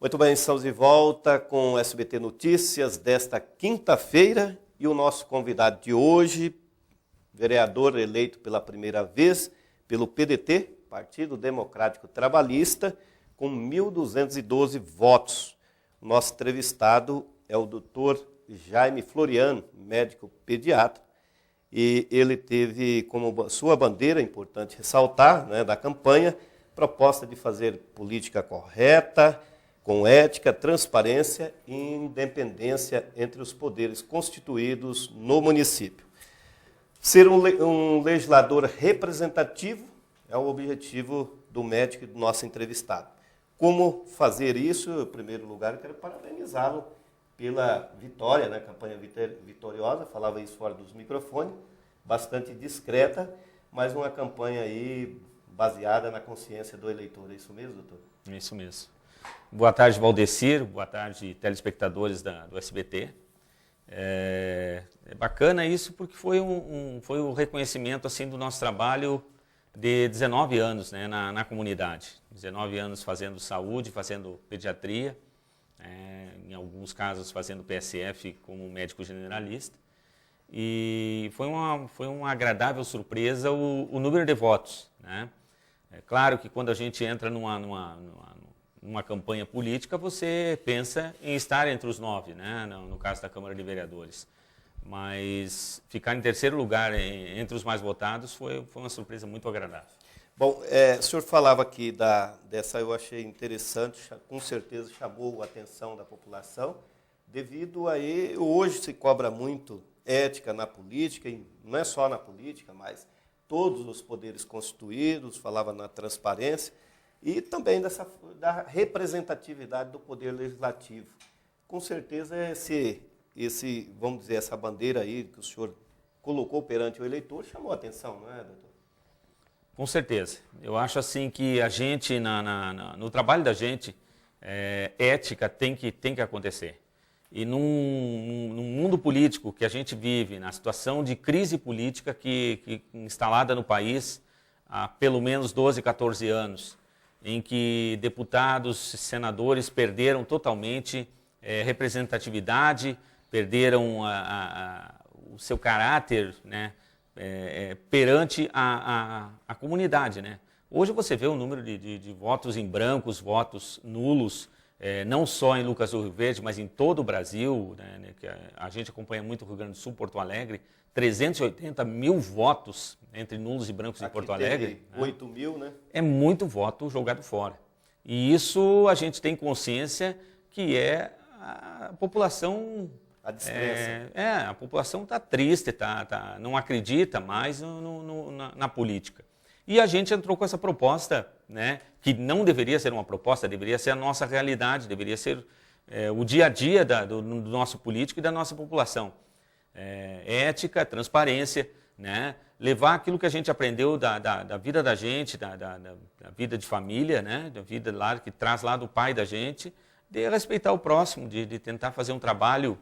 Muito bem, estamos de volta com o SBT Notícias desta quinta-feira e o nosso convidado de hoje, vereador eleito pela primeira vez pelo PDT, Partido Democrático Trabalhista, com 1.212 votos. O nosso entrevistado é o doutor Jaime Floriano, médico pediatra, e ele teve como sua bandeira, importante ressaltar, da campanha, proposta de fazer política correta, com ética, transparência e independência entre os poderes constituídos no município. Ser um legislador representativo é o objetivo do médico e do nosso entrevistado. Como fazer isso? Em primeiro lugar, eu quero parabenizá-lo pela vitória, campanha vitoriosa, falava isso fora dos microfones, bastante discreta, mas uma campanha aí baseada na consciência do eleitor. É isso mesmo, doutor? É isso mesmo. Boa tarde, Valdecir. Boa tarde, telespectadores do SBT. É bacana isso porque foi um reconhecimento assim, do nosso trabalho de 19 anos na comunidade. 19 anos fazendo saúde, fazendo pediatria, em alguns casos fazendo PSF como médico generalista. E foi uma agradável surpresa o número de votos. É claro que quando a gente entra numa campanha política, você pensa em estar entre os 9, no caso da Câmara de Vereadores. Mas ficar em terceiro lugar entre os mais votados foi uma surpresa muito agradável. Bom, o senhor falava aqui dessa, eu achei interessante, com certeza chamou a atenção da população, devido a hoje se cobra muito ética na política, e não é só na política, mas todos os poderes constituídos, falava na transparência, e também da representatividade do poder legislativo. Com certeza vamos dizer, essa bandeira aí que o senhor colocou perante o eleitor chamou a atenção, não é, doutor? Com certeza. Eu acho assim que a gente, no trabalho da gente, ética tem que acontecer. E num mundo político que a gente vive, na situação de crise política que instalada no país há pelo menos 12, 14 anos, em que deputados e senadores perderam totalmente representatividade, perderam o seu caráter perante a comunidade. Hoje você vê o número de votos em brancos, votos nulos, não só em Lucas do Rio Verde, mas em todo o Brasil, que a gente acompanha muito o Rio Grande do Sul, Porto Alegre, 380 mil votos entre nulos e brancos em Porto Alegre. 8 mil, né? É muito voto jogado fora. E isso a gente tem consciência que a população... A descrença. A população está triste, não acredita mais na política. E a gente entrou com essa proposta, que não deveria ser uma proposta, deveria ser a nossa realidade, deveria ser o dia a dia do nosso político e da nossa população. Ética, transparência, levar aquilo que a gente aprendeu da vida da gente, da vida de família, da vida lá, que traz lá do pai da gente, de respeitar o próximo, de tentar fazer um trabalho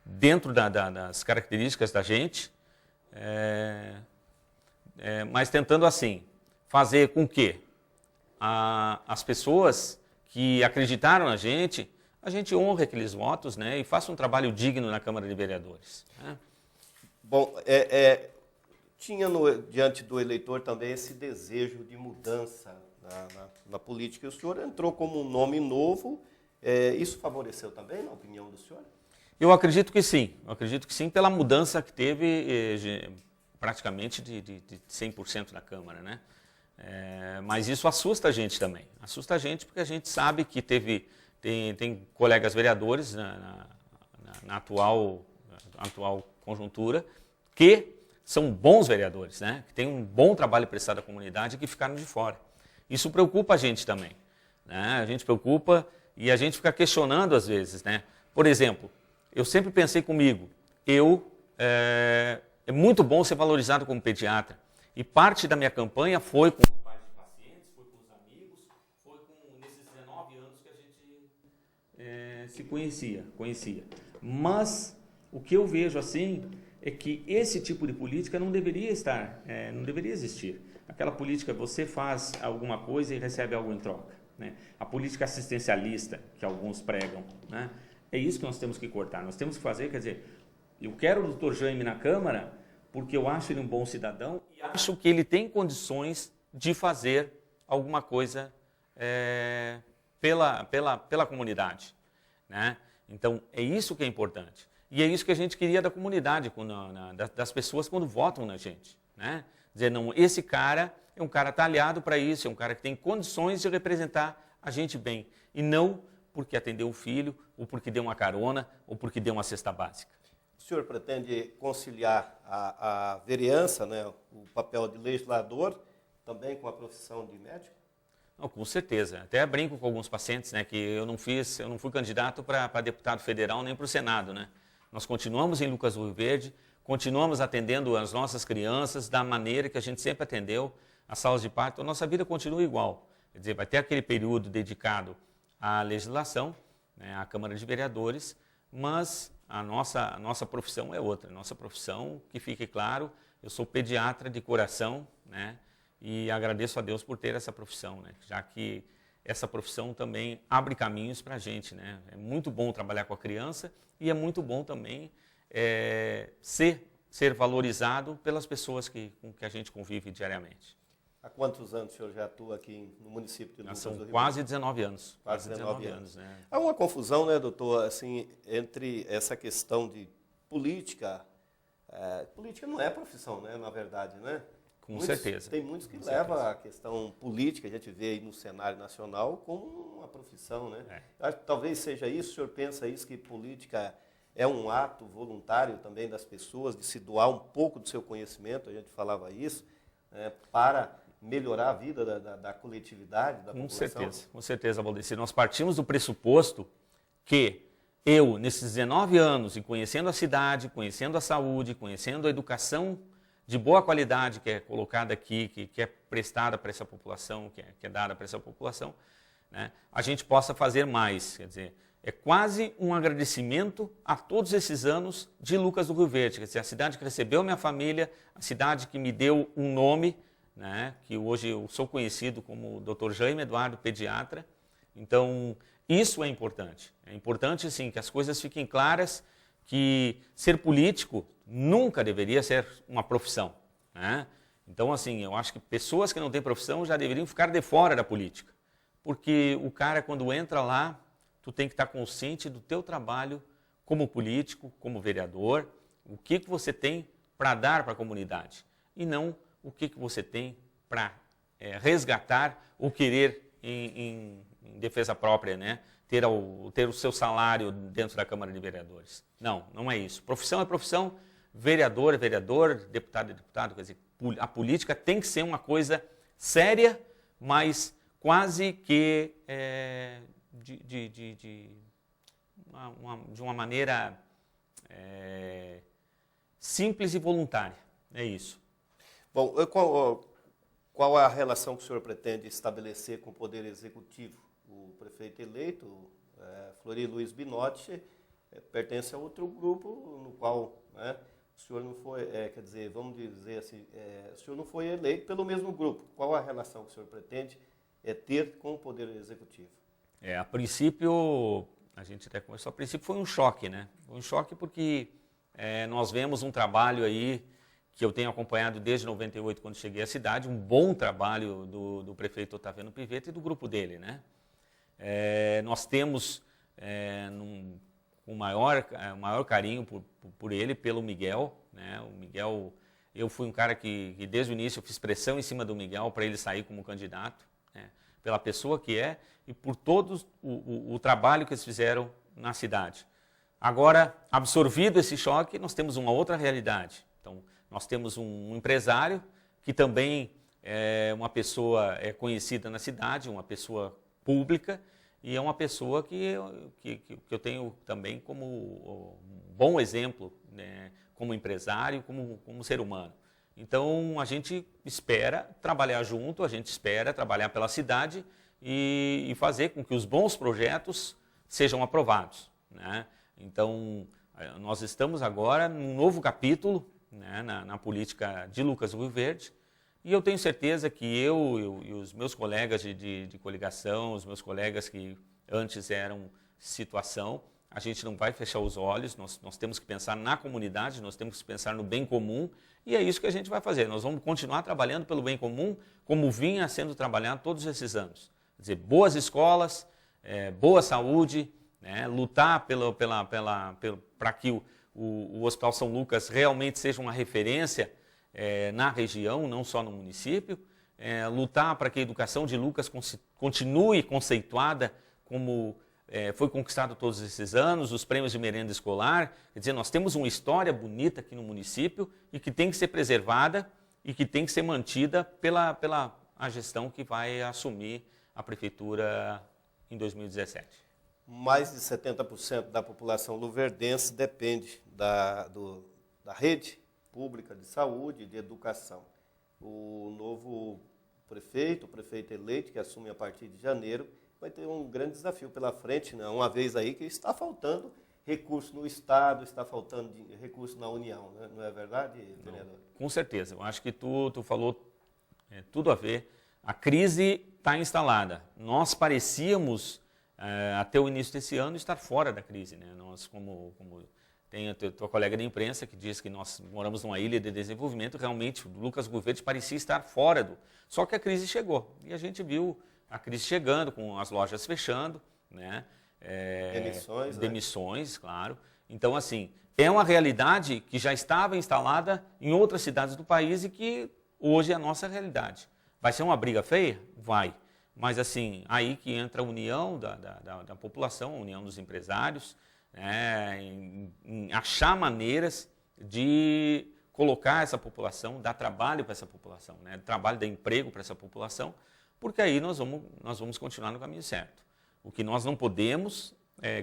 dentro das características da gente, mas tentando assim, fazer com que as pessoas que acreditaram na gente, a gente honre aqueles votos e faça um trabalho digno na Câmara de Vereadores. Bom, tinha diante do eleitor também esse desejo de mudança na política. E o senhor entrou como um nome novo. Isso favoreceu também, na opinião do senhor? Eu acredito que sim. Eu acredito que sim, pela mudança que teve praticamente de 100% na Câmara. Mas isso assusta a gente também. Assusta a gente porque a gente sabe que tem colegas vereadores na atual conjuntura que são bons vereadores, que têm um bom trabalho prestado à comunidade e que ficaram de fora. Isso preocupa a gente também. A gente preocupa e a gente fica questionando às vezes. Por exemplo, eu sempre pensei comigo, é muito bom ser valorizado como pediatra. E parte da minha campanha foi com os pais de pacientes, foi com os amigos, foi nesses 19 anos que a gente se conhecia. Mas o que eu vejo assim é que esse tipo de política não deveria não deveria existir. Aquela política, você faz alguma coisa e recebe algo em troca. né? A política assistencialista que alguns pregam, né? É isso que nós temos que cortar. Nós temos que fazer, quer dizer, eu quero o Dr. Jaime na Câmara porque eu acho ele um bom cidadão e acho que ele tem condições de fazer alguma coisa pela comunidade, né? Então, é isso que é importante. E é isso que a gente queria da comunidade, das pessoas quando votam na gente, né? Dizer, não, esse cara é um cara talhado para isso, é um cara que tem condições de representar a gente bem, e não porque atendeu um filho, ou porque deu uma carona, ou porque deu uma cesta básica. O senhor pretende conciliar a vereança, né, o papel de legislador, também com a profissão de médico? Não, com certeza. Até brinco com alguns pacientes, né, que eu não fui candidato para deputado federal nem para o Senado, né? Nós continuamos em Lucas do Rio Verde, continuamos atendendo as nossas crianças da maneira que a gente sempre atendeu, as salas de parto, a nossa vida continua igual. Quer dizer, vai ter aquele período dedicado à legislação, né, à Câmara de Vereadores, mas a nossa profissão é outra. A nossa profissão, que fique claro, eu sou pediatra de coração, né, e agradeço a Deus por ter essa profissão, né, já que essa profissão também abre caminhos para a gente, né? É muito bom trabalhar com a criança e é muito bom também ser valorizado pelas pessoas com que a gente convive diariamente. Há quantos anos o senhor já atua aqui no município de Lucas do Rio Verde? São quase 19 anos. Quase 19 anos, né? Há uma confusão, né, doutor, assim, entre essa questão de política. Política não é profissão, né, na verdade, né? Com certeza. Tem muitos que levam a questão política, a gente vê aí no cenário nacional, como uma profissão, né? Acho que talvez seja isso, o senhor pensa isso, que política é um ato voluntário também das pessoas, de se doar um pouco do seu conhecimento, a gente falava isso, para melhorar a vida da coletividade, da população? Com certeza, Valdeci. Nós partimos do pressuposto que eu, nesses 19 anos, e conhecendo a cidade, conhecendo a saúde, conhecendo a educação de boa qualidade que é colocada aqui, que é prestada para essa população, que é dada para essa população, né, a gente possa fazer mais. Quer dizer, é quase um agradecimento a todos esses anos de Lucas do Rio Verde. Quer dizer, a cidade que recebeu minha família, a cidade que me deu um nome, né, que hoje eu sou conhecido como Dr. Jaime Eduardo, pediatra. Então, isso é importante. É importante, sim, que as coisas fiquem claras, que ser político nunca deveria ser uma profissão, né? Então, assim, eu acho que pessoas que não têm profissão já deveriam ficar de fora da política. Porque o cara, quando entra lá, tu tem que estar consciente do teu trabalho como político, como vereador, o que você tem para dar para a comunidade. E não o que você tem para resgatar ou querer em defesa própria, né? Ter o seu salário dentro da Câmara de Vereadores. Não é isso. Profissão é profissão, vereador é vereador, deputado é deputado. Quer dizer, a política tem que ser uma coisa séria, mas quase que de uma maneira simples e voluntária. É isso. Bom, qual é a relação que o senhor pretende estabelecer com o Poder Executivo? O prefeito eleito, Flori Luiz Binotti, pertence a outro grupo no qual, né, o senhor não foi, quer dizer, vamos dizer assim, o senhor não foi eleito pelo mesmo grupo. Qual a relação que o senhor pretende ter com o Poder Executivo? A princípio, a gente até começou, a princípio foi um choque, né? Foi um choque porque nós vemos um trabalho aí que eu tenho acompanhado desde 98, quando cheguei à cidade, um bom trabalho do prefeito Otaviano Pivetta e do grupo dele, né? Nós temos um maior carinho por ele, pelo Miguel, né? O Miguel, eu fui um cara que desde o início eu fiz pressão em cima do Miguel para ele sair como candidato, né? Pela pessoa que é e por todo o trabalho que eles fizeram na cidade. Agora, absorvido esse choque, nós temos uma outra realidade. Então, nós temos um empresário que também é uma pessoa conhecida na cidade, uma pessoa pública, e é uma pessoa que eu tenho também como um bom exemplo, né, como empresário, como ser humano. Então, a gente espera trabalhar junto, a gente espera trabalhar pela cidade e fazer com que os bons projetos sejam aprovados, né? Então, nós estamos agora num novo capítulo, né, na política de Lucas do Rio Verde, E eu tenho certeza que eu e os meus colegas de coligação, os meus colegas que antes eram situação, a gente não vai fechar os olhos, nós temos que pensar na comunidade, nós temos que pensar no bem comum, e é isso que a gente vai fazer. Nós vamos continuar trabalhando pelo bem comum, como vinha sendo trabalhado todos esses anos. Quer dizer, boas escolas, boa saúde, né, lutar para que o Hospital São Lucas realmente seja uma referência na região, não só no município, lutar para que a educação de Lucas continue conceituada como foi conquistado todos esses anos, os prêmios de merenda escolar. Quer dizer, nós temos uma história bonita aqui no município e que tem que ser preservada e que tem que ser mantida pela a gestão que vai assumir a prefeitura em 2017. Mais de 70% da população luverdense depende da rede pública de saúde e de educação. O novo prefeito, o prefeito eleito, que assume a partir de janeiro, vai ter um grande desafio pela frente, né? Uma vez aí que está faltando recurso no Estado, está faltando recurso na União, né? Não é verdade, vereador? Não, com certeza. Eu acho que tu falou tudo a ver. A crise está instalada. Nós parecíamos, até o início desse ano, estar fora da crise, né? Nós, como tem a tua colega de imprensa que diz que nós moramos numa ilha de desenvolvimento, realmente o Lucas Gouveia parecia estar fora do... Só que a crise chegou e a gente viu a crise chegando, com as lojas fechando, né? Demissões, né? Claro. Então, assim, é uma realidade que já estava instalada em outras cidades do país e que hoje é a nossa realidade. Vai ser uma briga feia? Vai. Mas, assim, aí que entra a união da população, a união dos empresários, né? Em achar maneiras de colocar essa população, dar trabalho para essa população, né? Trabalho, dar emprego para essa população, porque aí nós vamos continuar no caminho certo. O que nós não podemos,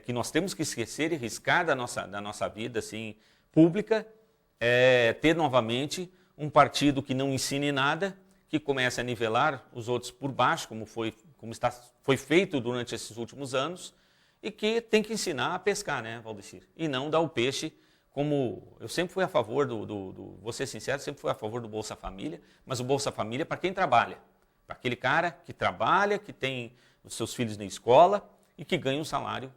que nós temos que esquecer e riscar da nossa vida assim, pública, é ter novamente um partido que não ensine nada, que comece a nivelar os outros por baixo, como foi feito durante esses últimos anos, e que tem que ensinar a pescar, né, Valdecir? E não dar o peixe, como eu sempre fui a favor vou ser sincero, sempre fui a favor do Bolsa Família, mas o Bolsa Família é para quem trabalha. Para aquele cara que trabalha, que tem os seus filhos na escola e que ganha um salário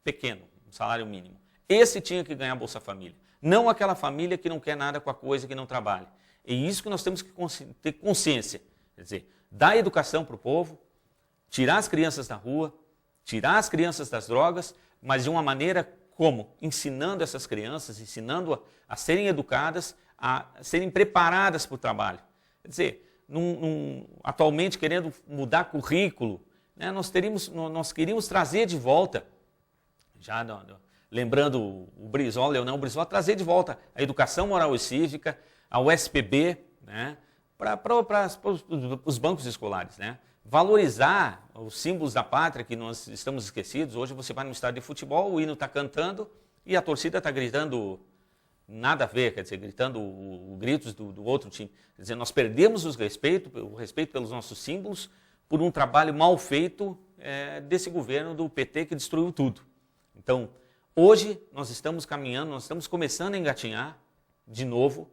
pequeno, um salário mínimo. Esse tinha que ganhar Bolsa Família. Não aquela família que não quer nada com a coisa, que não trabalha. É isso que nós temos que ter consciência. Quer dizer, dar educação para o povo, tirar as crianças da rua, tirar as crianças das drogas, mas de uma maneira como? Ensinando essas crianças, ensinando a serem educadas, a serem preparadas para o trabalho. Quer dizer, atualmente querendo mudar currículo, né, nós queríamos trazer de volta, já lembrando o Brizola, Leonel Brizola, trazer de volta a educação moral e cívica, a USPB, né, para os bancos escolares, né, valorizar os símbolos da pátria que nós estamos esquecidos. Hoje você vai no estádio de futebol, o hino está cantando e a torcida está gritando nada a ver, quer dizer, gritando gritos do outro time. Quer dizer, nós perdemos o respeito pelos nossos símbolos por um trabalho mal feito desse governo do PT que destruiu tudo. Então, hoje nós estamos caminhando, nós estamos começando a engatinhar de novo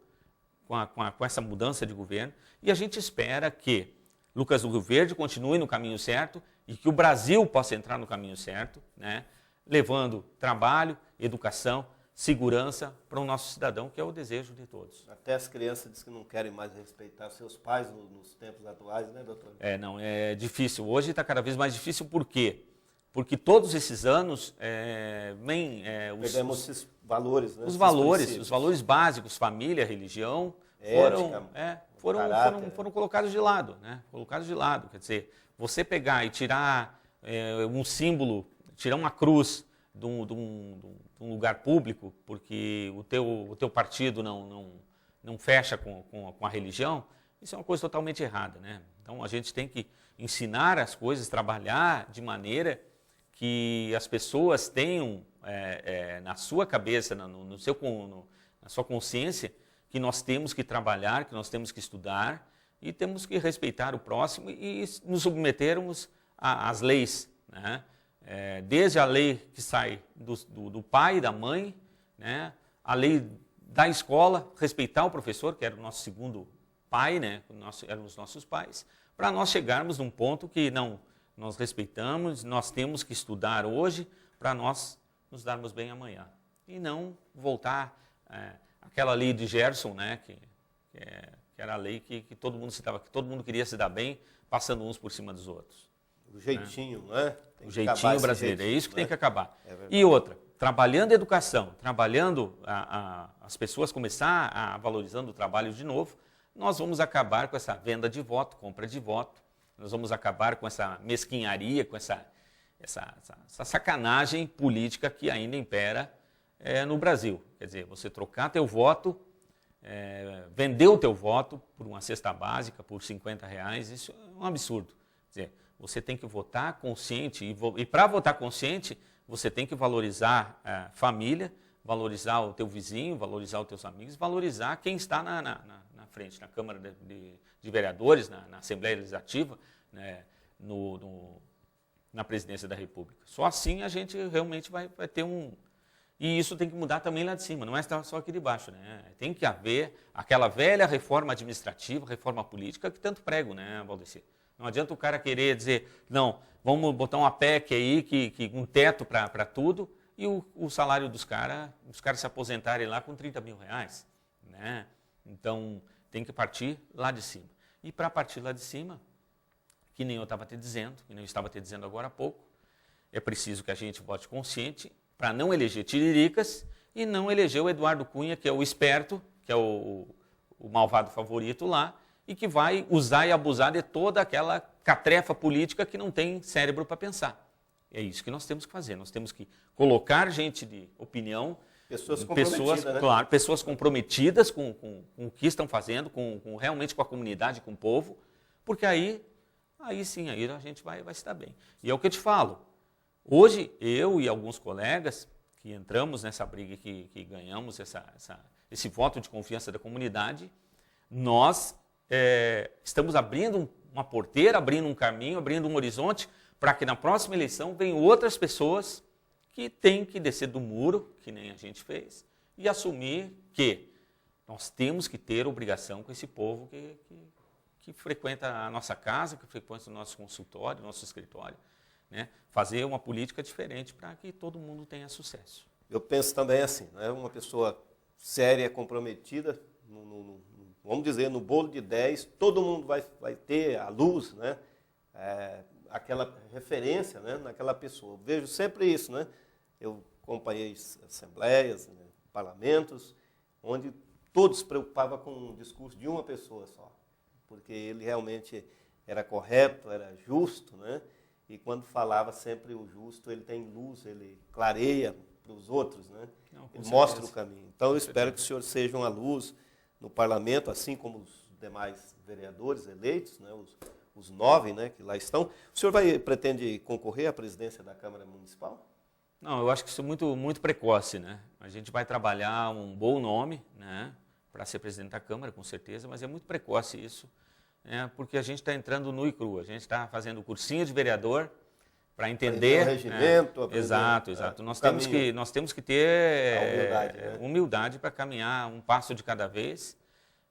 com essa mudança de governo e a gente espera que Lucas do Rio Verde continue no caminho certo e que o Brasil possa entrar no caminho certo, né, levando trabalho, educação, segurança para o nosso cidadão, que é o desejo de todos. Até as crianças dizem que não querem mais respeitar seus pais nos tempos atuais, né, doutor? Não, é difícil. Hoje está cada vez mais difícil, por quê? Porque todos esses anos perdemos esses valores, né? Os valores básicos, família, religião, foram colocados de lado, né? Colocados de lado. Quer dizer, você pegar e tirar um símbolo, tirar uma cruz de um lugar público, porque o teu partido não fecha com a religião, isso é uma coisa totalmente errada, né? Então a gente tem que ensinar as coisas, trabalhar de maneira que as pessoas tenham na sua cabeça, na sua consciência, que nós temos que trabalhar, que nós temos que estudar e temos que respeitar o próximo e nos submetermos às leis, né? Desde a lei que sai do pai e da mãe, né? A lei da escola, respeitar o professor, que era o nosso segundo pai, né? Eram os nossos pais, para nós chegarmos num ponto que não, nós respeitamos, nós temos que estudar hoje para nós nos darmos bem amanhã. E não voltar àquela lei de Gerson, né? Que era a lei que todo mundo citava, que todo mundo queria se dar bem, passando uns por cima dos outros. O jeitinho, né? O jeitinho brasileiro, é isso que tem que acabar. É e outra, trabalhando a educação, trabalhando as pessoas começar a valorizando o trabalho de novo, nós vamos acabar com essa venda de voto, compra de voto, nós vamos acabar com essa mesquinharia, com essa sacanagem política que ainda impera no Brasil. Quer dizer, você trocar teu voto, vender o teu voto por uma cesta básica, por R$50, isso é um absurdo. Quer dizer, você tem que votar consciente, e para votar consciente, você tem que valorizar a família, valorizar o teu vizinho, valorizar os teus amigos, valorizar quem está na frente, na Câmara de Vereadores, na Assembleia Legislativa, né, na Presidência da República. Só assim a gente realmente vai ter um... E isso tem que mudar também lá de cima, não é só aqui de baixo, né? Tem que haver aquela velha reforma administrativa, reforma política que tanto prego, né, Valdecir? Não adianta o cara querer dizer, não, vamos botar uma PEC aí, que um teto para tudo, e o salário dos caras se aposentarem lá com R$30 mil, né? Então, tem que partir lá de cima. E para partir lá de cima, que nem eu estava te dizendo, que nem eu estava te dizendo agora há pouco, é preciso que a gente vote consciente para não eleger tiririca e não eleger o Eduardo Cunha, que é o esperto, que é o malvado favorito lá, e que vai usar e abusar de toda aquela catrefa política que não tem cérebro para pensar. É isso que nós temos que fazer. Nós temos que colocar gente de opinião, né? Claro, pessoas comprometidas com o que estão fazendo, realmente com a comunidade, com o povo, porque aí sim, aí a gente vai se dar bem. E é o que eu te falo. Hoje, eu e alguns colegas que entramos nessa briga que ganhamos esse voto de confiança da comunidade, nós estamos abrindo uma porteira, abrindo um caminho, abrindo um horizonte para que na próxima eleição venham outras pessoas que têm que descer do muro, que nem a gente fez, e assumir que nós temos que ter obrigação com esse povo que frequenta a nossa casa, que frequenta o nosso consultório, o nosso escritório, né? Fazer uma política diferente para que todo mundo tenha sucesso. Eu penso também assim, né? Uma pessoa séria, comprometida, vamos dizer, no bolo de 10, todo mundo vai ter a luz, né? Aquela referência, né, naquela pessoa. Eu vejo sempre isso, né? Eu acompanhei assembleias, né, parlamentos, onde todos se preocupavam com o discurso de uma pessoa só, porque ele realmente era correto, era justo, né? E quando falava sempre o justo, ele tem luz, ele clareia para os outros, né? Não, ele mostra o caminho. Então eu espero que o senhor seja uma luz no parlamento, assim como os demais vereadores eleitos, né? Os 9, né, que lá estão. O senhor pretende concorrer à presidência da Câmara Municipal? Não, eu acho que isso é muito, muito precoce, né? A gente vai trabalhar um bom nome, né, para ser presidente da Câmara, com certeza, mas é muito precoce isso, né, porque a gente está entrando nu e cru. A gente está fazendo o cursinho de vereador para entender... O regimento, Exato. Nós temos que ter humildade para caminhar um passo de cada vez.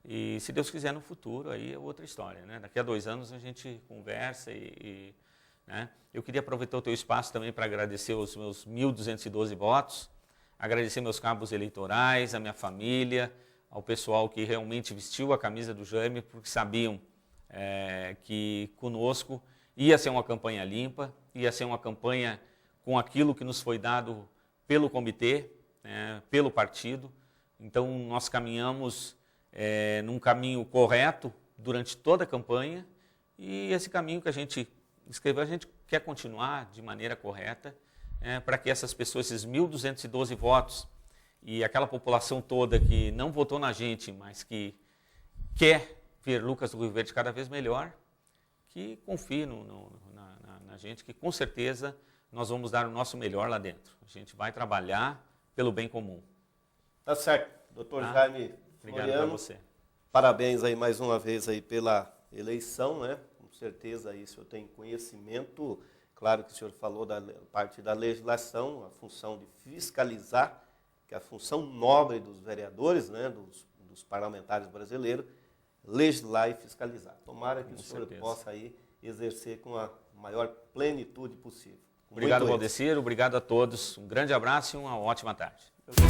E se Deus quiser no futuro, aí é outra história, né? Daqui a 2 anos a gente conversa né? Eu queria aproveitar o teu espaço também para agradecer os meus 1.212 votos, agradecer meus cabos eleitorais, a minha família, ao pessoal que realmente vestiu a camisa do Jaime, porque sabiam que conosco ia ser uma campanha limpa, ia ser uma campanha com aquilo que nos foi dado pelo comitê, né, pelo partido. Então nós caminhamos num caminho correto durante toda a campanha, e esse caminho que a gente escreveu, a gente quer continuar de maneira correta, para que essas pessoas, esses 1.212 votos, e aquela população toda que não votou na gente, mas que quer ver Lucas do Rio Verde cada vez melhor, que confie na gente, que com certeza nós vamos dar o nosso melhor lá dentro. A gente vai trabalhar pelo bem comum. Tá certo. Doutor Jaime Obrigado para você. Parabéns aí mais uma vez aí pela eleição, né? Com certeza aí o senhor tem conhecimento, claro que o senhor falou da parte da legislação, a função de fiscalizar, que é a função nobre dos vereadores, né? Dos parlamentares brasileiros, legislar e fiscalizar. Tomara que Com o senhor certeza. possa aí exercer com a maior plenitude possível. Com Obrigado, muito Valdecir. Obrigado a todos. Um grande abraço e uma ótima tarde. êxito.